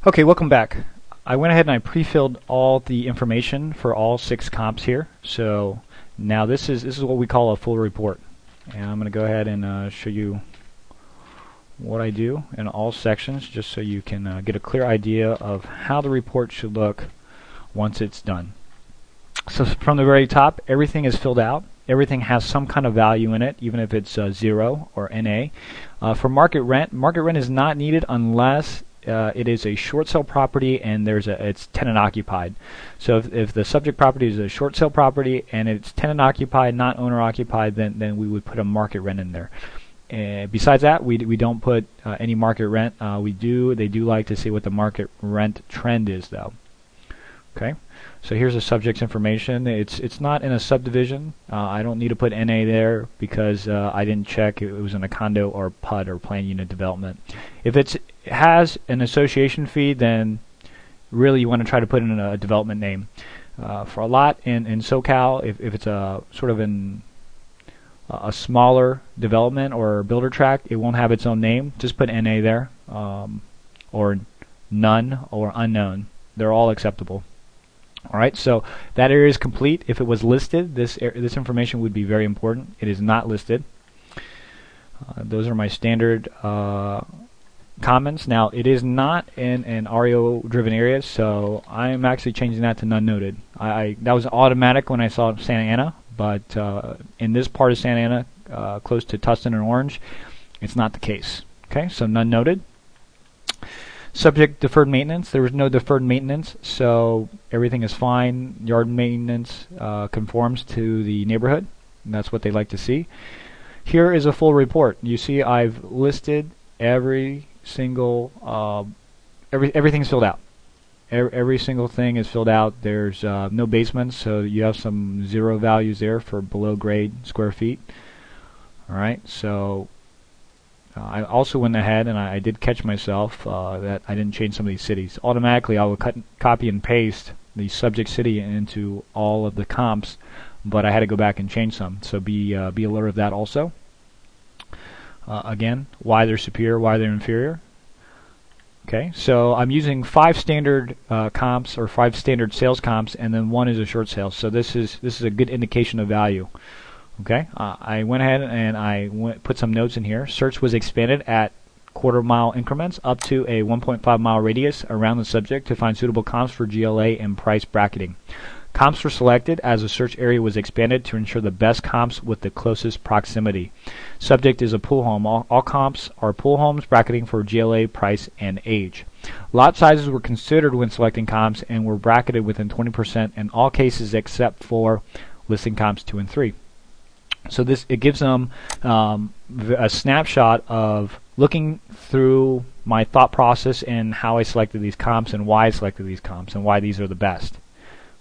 Okay, welcome back. I went ahead and I pre-filled all the information for all 6 comps here. So now this is what we call a full report. And I'm going to go ahead and show you what I do in all sections just so you can get a clear idea of how the report should look once it's done. So from the very top, everything is filled out. Everything has some kind of value in it, even if it's 0 or NA. For market rent is not needed unless it is a short sale property and it's tenant occupied. So if the subject property is a short sale property and it's tenant occupied, not owner occupied, then we would put a market rent in there. Besides that, we don't put any market rent. They do like to see what the market rent trend is, though. Okay, so here's the subject's information. It's not in a subdivision. I don't need to put NA there because I didn't check it was in a condo or PUD or planned unit development. If it has an association fee, then really you want to try to put in a development name. For a lot in SoCal, if it's a sort of a smaller development or builder tract, it won't have its own name. Just put NA there, or none or unknown. They're all acceptable. Alright, so that area is complete. If it was listed, this information would be very important. It is not listed. Those are my standard comments. Now, it is not in an REO-driven area, so I'm actually changing that to none noted. That was automatic when I saw Santa Ana, but in this part of Santa Ana, close to Tustin and Orange, it's not the case. Okay, so none noted. Subject deferred maintenance. There was no deferred maintenance, so everything is fine. Yard maintenance conforms to the neighborhood, and that's what they like to see. Here is a full report. You see I've listed every single, everything's filled out. Every single thing is filled out. There's no basements, so you have some 0 values there for below grade square feet. Alright, so I also went ahead and I did catch myself that I didn't change some of these cities. Automatically I would copy and paste the subject city into all of the comps, but I had to go back and change some. So be alert of that also. Again, why they're superior, why they're inferior. Okay, so I'm using 5 standard comps or 5 standard sales comps, and then 1 is a short sale. So this is a good indication of value. Okay, I went ahead and I put some notes in here. Search was expanded at quarter-mile increments up to a 1.5-mile radius around the subject to find suitable comps for GLA and price bracketing. Comps were selected as the search area was expanded to ensure the best comps with the closest proximity. Subject is a pool home. All comps are pool homes, bracketing for GLA, price, and age. Lot sizes were considered when selecting comps and were bracketed within 20% in all cases except for listing comps 2 and 3. So it gives them a snapshot of looking through my thought process and how I selected these comps and why I selected these comps and why these are the best.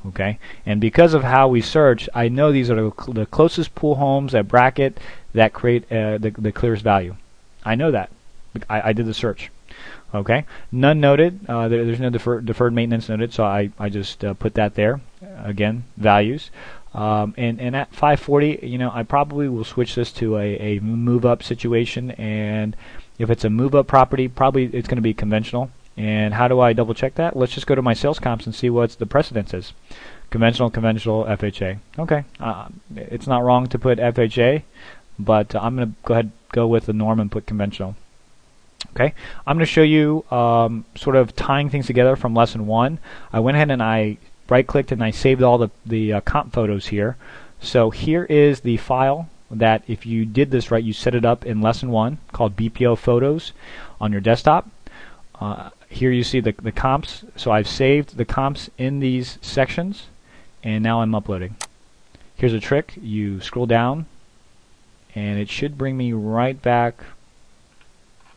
Okay, and because of how we search, I know these are the closest pool homes that bracket that create the clearest value. I know that. I did the search. Okay, none noted. There's no deferred maintenance noted, so I just put that there. Again, values. And at 540, I probably will switch this to a move-up situation, and if it's a move-up property, probably it's going to be conventional. And how do I double check that? Let's just go to my sales comps and see what the precedence is. Conventional, FHA. Okay, it's not wrong to put FHA, but I'm going to go with the norm and put conventional. Okay, I'm going to show you sort of tying things together from lesson 1. I went ahead and I right-clicked and I saved all the comp photos here. So here is the file that if you did this right, you set it up in lesson 1 called BPO Photos on your desktop. Here you see the comps. So I've saved the comps in these sections, and now I'm uploading. Here's a trick. You scroll down, and it should bring me right back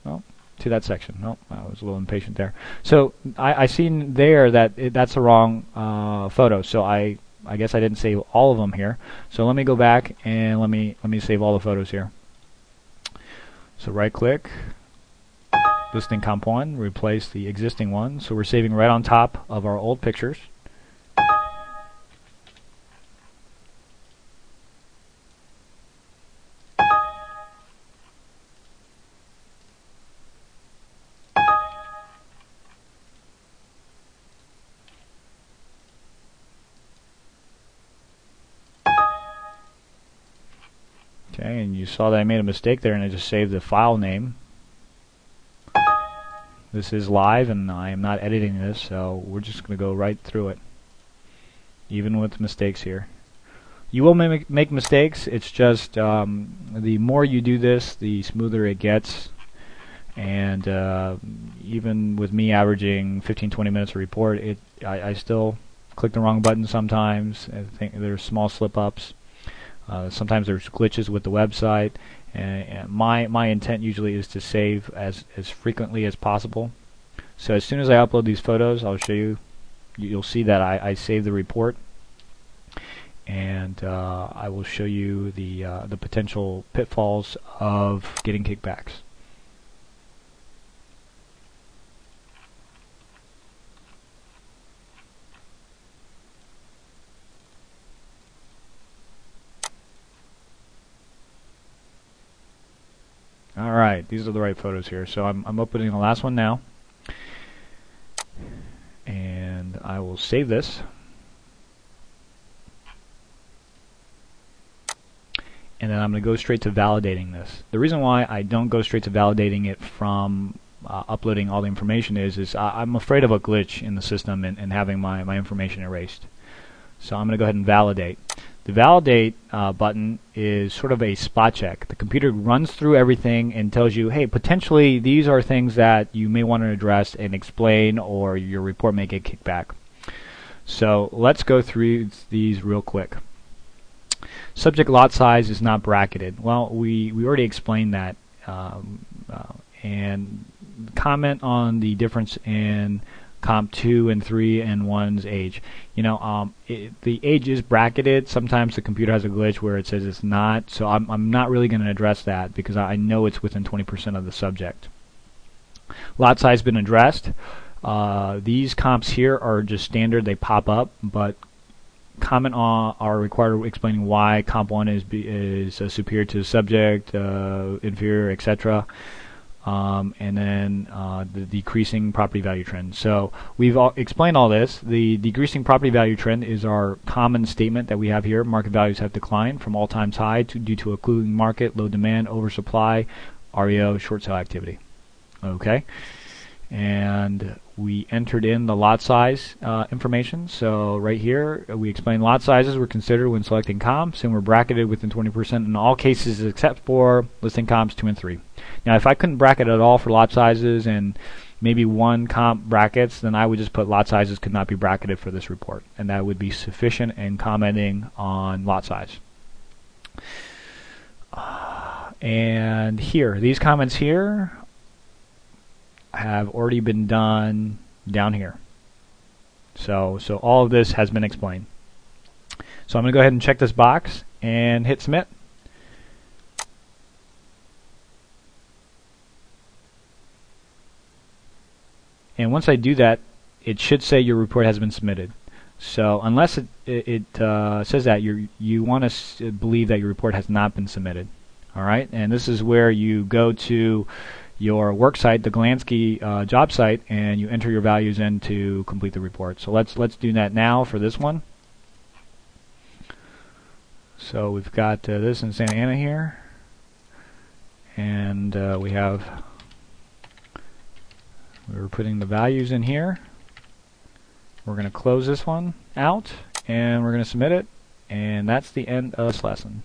to that section. I was a little impatient there. So I seen there that that's the wrong photo. So I guess I didn't save all of them here. So let me go back and let me save all the photos here. So right-click. Listing comp 1, replace the existing one. So we're saving right on top of our old pictures. Okay, and you saw that I made a mistake there and I just saved the file name. This is live and I am not editing this, so we're just going to go right through it, even with mistakes here. You will make mistakes. It's just the more you do this, the smoother it gets. And even with me averaging 15-20 minutes a report, I still click the wrong button sometimes. I think there's small slip-ups. Sometimes there's glitches with the website. And my intent usually is to save as frequently as possible. So as soon as I upload these photos, I'll show you. You'll see that I save the report. And I will show you the potential pitfalls of getting kickbacks. Alright, these are the right photos here. So I'm opening the last one now. And I will save this. And then I'm going to go straight to validating this. The reason why I don't go straight to validating it from uploading all the information is I'm afraid of a glitch in the system and having my information erased. So I'm going to go ahead and validate. The validate button is sort of a spot check. The computer runs through everything and tells you, hey, potentially these are things that you may want to address and explain, or your report may get kicked back. So let's go through these real quick. Subject lot size is not bracketed. Well, we already explained that. And comment on the difference in comp 2 and 3 and 1's age. You know, the age is bracketed. Sometimes the computer has a glitch where it says it's not. So I'm not really going to address that because I know it's within 20% of the subject. Lot size been addressed. These comps here are just standard. They pop up, but comment on are required explaining why comp 1 is superior to the subject, inferior, etc. And then the decreasing property value trend. So we've explained all this. The decreasing property value trend is our common statement that we have here. Market values have declined from all-time high due to a cooling market, low demand, oversupply, REO, short sale activity. Okay. And we entered in the lot size information. So right here we explain lot sizes were considered when selecting comps and were bracketed within 20% in all cases except for listing comps 2 and 3. Now if I couldn't bracket at all for lot sizes and maybe one comp brackets, then I would just put lot sizes could not be bracketed for this report, and that would be sufficient in commenting on lot size. And here, these comments here have already been done down here. So all of this has been explained. So I'm going to go ahead and check this box and hit submit. And once I do that, it should say your report has been submitted. So unless it says that, you want to believe that your report has not been submitted. All right, and this is where you go to your work site, the Galansky job site, and you enter your values in to complete the report. So let's do that now for this one. So we've got this in Santa Ana here, and we're putting the values in here. We're going to close this one out, and we're going to submit it, and that's the end of this lesson.